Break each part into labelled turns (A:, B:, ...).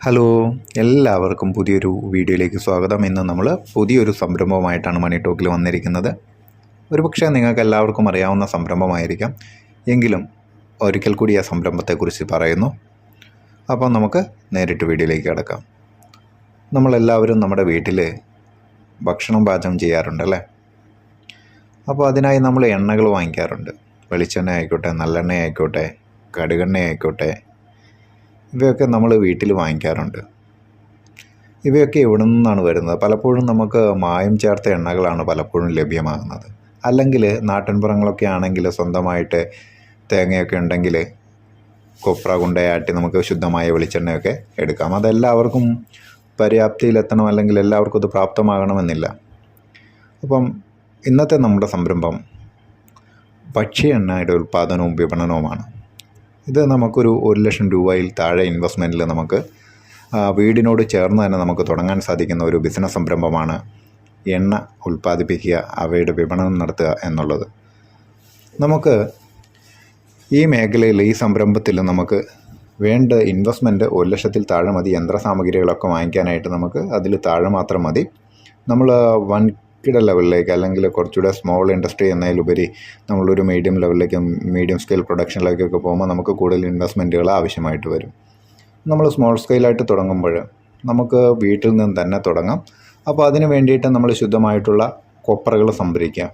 A: Hello, എല്ലാവർക്കും പുതിയൊരു വീഡിയോയിലേക്ക് സ്വാഗതം. ഇന്ന് നമ്മൾ പുതിയൊരു സംരംഭവുമായിട്ടാണ് മണി ടോക്കിൽ വന്നിരിക്കുന്നത്. ഒരുപക്ഷെ നിങ്ങൾക്ക് എല്ലാവർക്കും അറിയാവുന്ന സംരംഭമായിരിക്കാം, എങ്കിലും ഒരിക്കൽ കൂടി ആ സംരംഭത്തെക്കുറിച്ച് പറയുന്നു. അപ്പോൾ നമുക്ക് നേരിട്ട് വീഡിയോയിലേക്ക് കിടക്കാം. നമ്മളെല്ലാവരും നമ്മുടെ വീട്ടിൽ ഭക്ഷണം പാചകം ചെയ്യാറുണ്ടല്ലേ. അപ്പോൾ അതിനായി നമ്മൾ എണ്ണകൾ വാങ്ങിക്കാറുണ്ട്. വെളിച്ചെണ്ണ ആയിക്കോട്ടെ, നല്ലെണ്ണ ആയിക്കോട്ടെ, കടുകെണ്ണ ആയിക്കോട്ടെ, ഇവയൊക്കെ നമ്മൾ വീട്ടിൽ വാങ്ങിക്കാറുണ്ട്. ഇവയൊക്കെ എവിടെ നിന്നാണ് വരുന്നത്? പലപ്പോഴും നമുക്ക് മായം ചേർത്ത എണ്ണകളാണ് പലപ്പോഴും ലഭ്യമാകുന്നത്. അല്ലെങ്കിൽ നാട്ടിൻപുറങ്ങളൊക്കെ ആണെങ്കിൽ സ്വന്തമായിട്ട് തേങ്ങയൊക്കെ ഉണ്ടെങ്കിൽ കൊപ്ര കൊണ്ടയാട്ടി നമുക്ക് ശുദ്ധമായ വെളിച്ചെണ്ണയൊക്കെ എടുക്കാം. അതെല്ലാവർക്കും പര്യാപ്തിയിലെത്തണം, അല്ലെങ്കിൽ എല്ലാവർക്കും അത് പ്രാപ്തമാകണമെന്നില്ല. അപ്പം ഇന്നത്തെ നമ്മുടെ സംരംഭം ഭക്ഷ്യ എണ്ണയുടെ ഉൽപ്പാദനവും വിപണനവുമാണ്. ഇത് നമുക്കൊരു 1,00,000 രൂപയിൽ താഴെ ഇൻവെസ്റ്റ്മെൻറ്റിൽ നമുക്ക് വീടിനോട് ചേർന്ന് തന്നെ നമുക്ക് തുടങ്ങാൻ സാധിക്കുന്ന ഒരു ബിസിനസ് സംരംഭമാണ് എണ്ണ ഉൽപ്പാദിപ്പിക്കുക, അവയുടെ വിപണനം നടത്തുക എന്നുള്ളത്. നമുക്ക് ഈ മേഖലയിൽ, ഈ സംരംഭത്തിൽ നമുക്ക് വേണ്ട ഇൻവെസ്റ്റ്മെൻറ്റ് 1,00,000-ൽ താഴെ മതി. യന്ത്രസാമഗ്രികളൊക്കെ വാങ്ങിക്കാനായിട്ട് നമുക്ക് അതിൽ താഴെ മാത്രം മതി. നമ്മൾ വൻകിട ലെവലിലേക്ക്, അല്ലെങ്കിൽ കുറച്ചുകൂടെ സ്മോൾ ഇൻഡസ്ട്രി എന്നതിലുപരി നമ്മളൊരു മീഡിയം ലെവലിലേക്കും മീഡിയം സ്കെയിൽ പ്രൊഡക്ഷനിലേക്കൊക്കെ പോകുമ്പോൾ നമുക്ക് കൂടുതൽ ഇൻവെസ്റ്റ്മെൻറ്റുകൾ ആവശ്യമായിട്ട് വരും. നമ്മൾ സ്മോൾ സ്കെയിലായിട്ട് തുടങ്ങുമ്പോൾ നമുക്ക് വീട്ടിൽ നിന്ന് തന്നെ തുടങ്ങാം. അപ്പോൾ അതിന് വേണ്ടിയിട്ട് നമ്മൾ ശുദ്ധമായിട്ടുള്ള കൊപ്രകൾ സംഭരിക്കാം.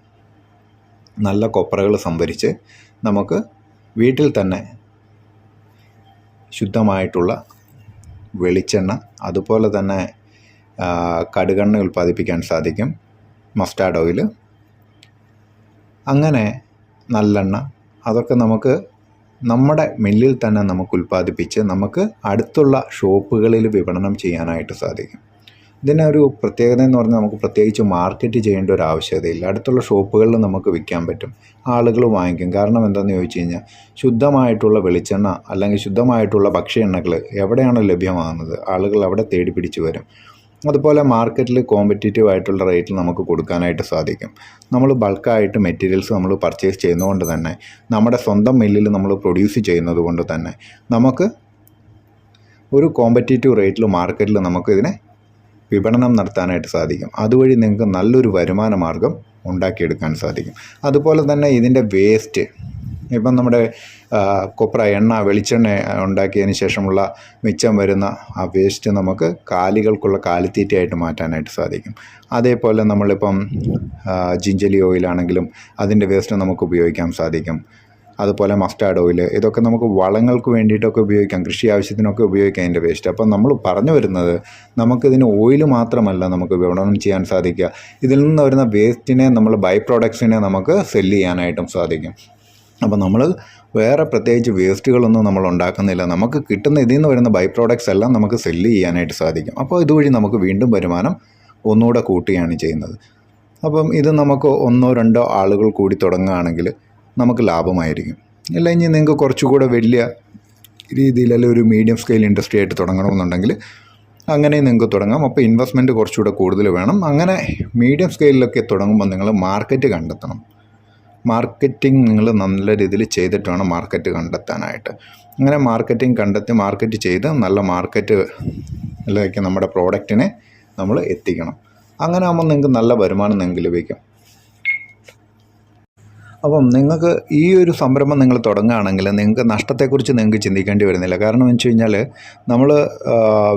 A: നല്ല കൊപ്രകൾ സംഭരിച്ച് നമുക്ക് വീട്ടിൽ തന്നെ ശുദ്ധമായിട്ടുള്ള വെളിച്ചെണ്ണ, അതുപോലെ തന്നെ കടുകെണ്ണ ഉൽപ്പാദിപ്പിക്കാൻ സാധിക്കും, മസ്റ്റാർഡ് ഓയിൽ, അങ്ങനെ നല്ലെണ്ണ, അതൊക്കെ നമുക്ക് നമ്മുടെ മില്ലിൽ തന്നെ നമുക്ക് ഉൽപ്പാദിപ്പിച്ച് നമുക്ക് അടുത്തുള്ള ഷോപ്പുകളിൽ വിപണനം ചെയ്യാനായിട്ട് സാധിക്കും. ഇതിനൊരു പ്രത്യേകത എന്ന് പറഞ്ഞാൽ നമുക്ക് പ്രത്യേകിച്ച് മാർക്കറ്റ് ചെയ്യേണ്ട ഒരു ആവശ്യകതയില്ല. അടുത്തുള്ള ഷോപ്പുകളിൽ നമുക്ക് വിൽക്കാൻ പറ്റും, ആളുകൾ വാങ്ങിക്കും. കാരണം എന്താണെന്ന് ചോദിച്ചു കഴിഞ്ഞാൽ, ശുദ്ധമായിട്ടുള്ള വെളിച്ചെണ്ണ അല്ലെങ്കിൽ ശുദ്ധമായിട്ടുള്ള ഭക്ഷ്യ എണ്ണകൾ എവിടെയാണ് ലഭ്യമാകുന്നത്, ആളുകൾ അവിടെ തേടി പിടിച്ച് വരും. അതുപോലെ മാർക്കറ്റിൽ കോമ്പറ്റീറ്റീവ് ആയിട്ടുള്ള റേറ്റിൽ നമുക്ക് കൊടുക്കാനായിട്ട് സാധിക്കും. നമ്മൾ ബൾക്കായിട്ട് മെറ്റീരിയൽസ് നമ്മൾ പർച്ചേസ് ചെയ്യുന്നതുകൊണ്ട് തന്നെ, നമ്മുടെ സ്വന്തം മില്ലിൽ നമ്മൾ പ്രൊഡ്യൂസ് ചെയ്യുന്നത് കൊണ്ട് തന്നെ നമുക്ക് ഒരു കോമ്പറ്റീറ്റീവ് റേറ്റിൽ മാർക്കറ്റിൽ നമുക്ക് ഇതിനെ വിപണനം നടത്താനായിട്ട് സാധിക്കും. അതുവഴി നിങ്ങൾക്ക് നല്ലൊരു വരുമാന മാർഗം ഉണ്ടാക്കിയെടുക്കാൻ സാധിക്കും. അതുപോലെ തന്നെ ഇതിൻ്റെ വേസ്റ്റ്, ഇപ്പം നമ്മുടെ കൊപ്ര എണ്ണ, വെളിച്ചെണ്ണ ഉണ്ടാക്കിയതിന് ശേഷമുള്ള മിച്ചം വരുന്ന ആ വേസ്റ്റ് നമുക്ക് കാലികൾക്കുള്ള കാലിത്തീറ്റയായിട്ട് മാറ്റാനായിട്ട് സാധിക്കും. അതേപോലെ നമ്മളിപ്പം ജിഞ്ചലി ഓയിലാണെങ്കിലും അതിൻ്റെ വേസ്റ്റ് നമുക്ക് ഉപയോഗിക്കാൻ സാധിക്കും. അതുപോലെ മസ്റ്റാർഡ് ഓയിൽ, ഇതൊക്കെ നമുക്ക് വളങ്ങൾക്ക് വേണ്ടിയിട്ടൊക്കെ ഉപയോഗിക്കാം, കൃഷി ആവശ്യത്തിനൊക്കെ ഉപയോഗിക്കാം ഇതിൻ്റെ വേസ്റ്റ്. അപ്പം നമ്മൾ പറഞ്ഞു വരുന്നത്, നമുക്കിതിന് ഓയിൽ മാത്രമല്ല നമുക്ക് വിപണനം ചെയ്യാൻ സാധിക്കുക, ഇതിൽ നിന്ന് വരുന്ന വേസ്റ്റിനെ, നമ്മൾ ബൈ പ്രോഡക്ട്സിനെ നമുക്ക് സെല്ല് ചെയ്യാനായിട്ടും സാധിക്കും. അപ്പോൾ നമ്മൾ വേറെ പ്രത്യേകിച്ച് വേസ്റ്റുകളൊന്നും നമ്മൾ ഉണ്ടാക്കുന്നില്ല. നമുക്ക് കിട്ടുന്ന ഇതിൽ നിന്ന് വരുന്ന ബൈ പ്രോഡക്ട്സ് എല്ലാം നമുക്ക് സെല്ല് ചെയ്യാനായിട്ട് സാധിക്കും. അപ്പോൾ ഇതുവഴി നമുക്ക് വീണ്ടും വരുമാനം ഒന്നുകൂടെ കൂട്ടുകയാണ് ചെയ്യുന്നത്. അപ്പം ഇത് നമുക്ക് 1-2 ആളുകൾ കൂടി തുടങ്ങുകയാണെങ്കിൽ നമുക്ക് ലാഭമായിരിക്കും. അല്ലെങ്കിൽ നിങ്ങൾക്ക് കുറച്ചുകൂടെ വലിയ രീതിയിൽ, അല്ലെങ്കിൽ ഒരു മീഡിയം സ്കെയിൽ ഇൻഡസ്ട്രി ആയിട്ട് തുടങ്ങണമെന്നുണ്ടെങ്കിൽ അങ്ങനെ നിങ്ങൾക്ക് തുടങ്ങാം. അപ്പോൾ ഇൻവെസ്റ്റ്മെൻറ്റ് കുറച്ചുകൂടെ കൂടുതൽ വേണം. അങ്ങനെ മീഡിയം സ്കെയിലൊക്കെ തുടങ്ങുമ്പോൾ നിങ്ങൾ മാർക്കറ്റ് കണ്ടെത്തണം. മാർക്കറ്റിംഗ് നിങ്ങൾ നല്ല രീതിയിൽ ചെയ്തിട്ട് വേണം മാർക്കറ്റ് കണ്ടെത്താനായിട്ട്. അങ്ങനെ മാർക്കറ്റിംഗ് കണ്ടെത്തി മാർക്കറ്റ് ചെയ്ത് നല്ല മാർക്കറ്റിലേക്ക് നമ്മുടെ പ്രോഡക്റ്റിനെ നമ്മൾ എത്തിക്കണം. അങ്ങനെ ആകുമ്പോൾ നിങ്ങൾക്ക് നല്ല വരുമാനം നിങ്ങൾക്ക് ലഭിക്കും. അപ്പം നിങ്ങൾക്ക് ഈ ഒരു സംരംഭം നിങ്ങൾ തുടങ്ങുകയാണെങ്കിൽ നിങ്ങൾക്ക് നഷ്ടത്തെക്കുറിച്ച് നിങ്ങൾക്ക് ചിന്തിക്കേണ്ടി വരുന്നില്ല. കാരണം എന്ന് വെച്ച് കഴിഞ്ഞാൽ, നമ്മൾ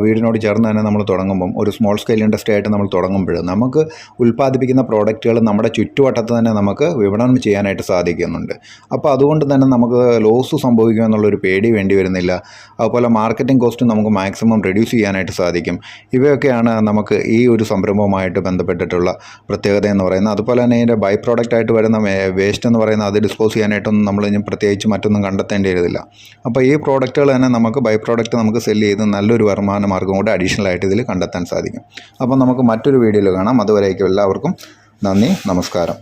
A: വീടിനോട് ചേർന്ന് തന്നെ നമ്മൾ തുടങ്ങുമ്പം, ഒരു സ്മോൾ സ്കെയിൽ ഇൻഡസ്ട്രി ആയിട്ട് നമ്മൾ തുടങ്ങുമ്പോൾ നമുക്ക് ഉൽപ്പാദിപ്പിക്കുന്ന പ്രോഡക്റ്റുകൾ നമ്മുടെ ചുറ്റുവട്ടത്ത് തന്നെ നമുക്ക് വിപണനം ചെയ്യാനായിട്ട് സാധിക്കുന്നുണ്ട്. അപ്പോൾ അതുകൊണ്ട് തന്നെ നമുക്ക് ലോസ് സംഭവിക്കുക എന്നുള്ളൊരു പേടി വേണ്ടി വരുന്നില്ല. അതുപോലെ മാർക്കറ്റിംഗ് കോസ്റ്റ് നമുക്ക് മാക്സിമം റെഡ്യൂസ് ചെയ്യാനായിട്ട് സാധിക്കും. ഇവയൊക്കെയാണ് നമുക്ക് ഈ ഒരു സംരംഭവുമായിട്ട് ബന്ധപ്പെട്ടിട്ടുള്ള പ്രത്യേകത എന്ന് പറയുന്നത്. അതുപോലെ തന്നെ ഇതിൻ്റെ ബൈ പ്രോഡക്റ്റായിട്ട് വരുന്ന വേസ്റ്റ് എന്ന് പറയുന്നത്, അത് ഡിസ്പോസ് ചെയ്യാനായിട്ടൊന്നും നമ്മൾ ഇനി പ്രത്യേകിച്ച് മറ്റൊന്നും കണ്ടെത്തേണ്ടി വരുന്നില്ല. അപ്പോൾ ഈ പ്രോഡക്റ്റുകൾ തന്നെ നമുക്ക് ബൈ പ്രോഡക്റ്റ് നമുക്ക് സെല്ല് ചെയ്ത് നല്ലൊരു വരുമാന മാർഗ്ഗം കൂടെ അഡീഷണൽ ആയിട്ട് ഇതിൽ കണ്ടെത്താൻ സാധിക്കും. അപ്പോൾ നമുക്ക് മറ്റൊരു വീഡിയോയിൽ കാണാം. അതുവരേക്കും എല്ലാവർക്കും നന്ദി, നമസ്കാരം.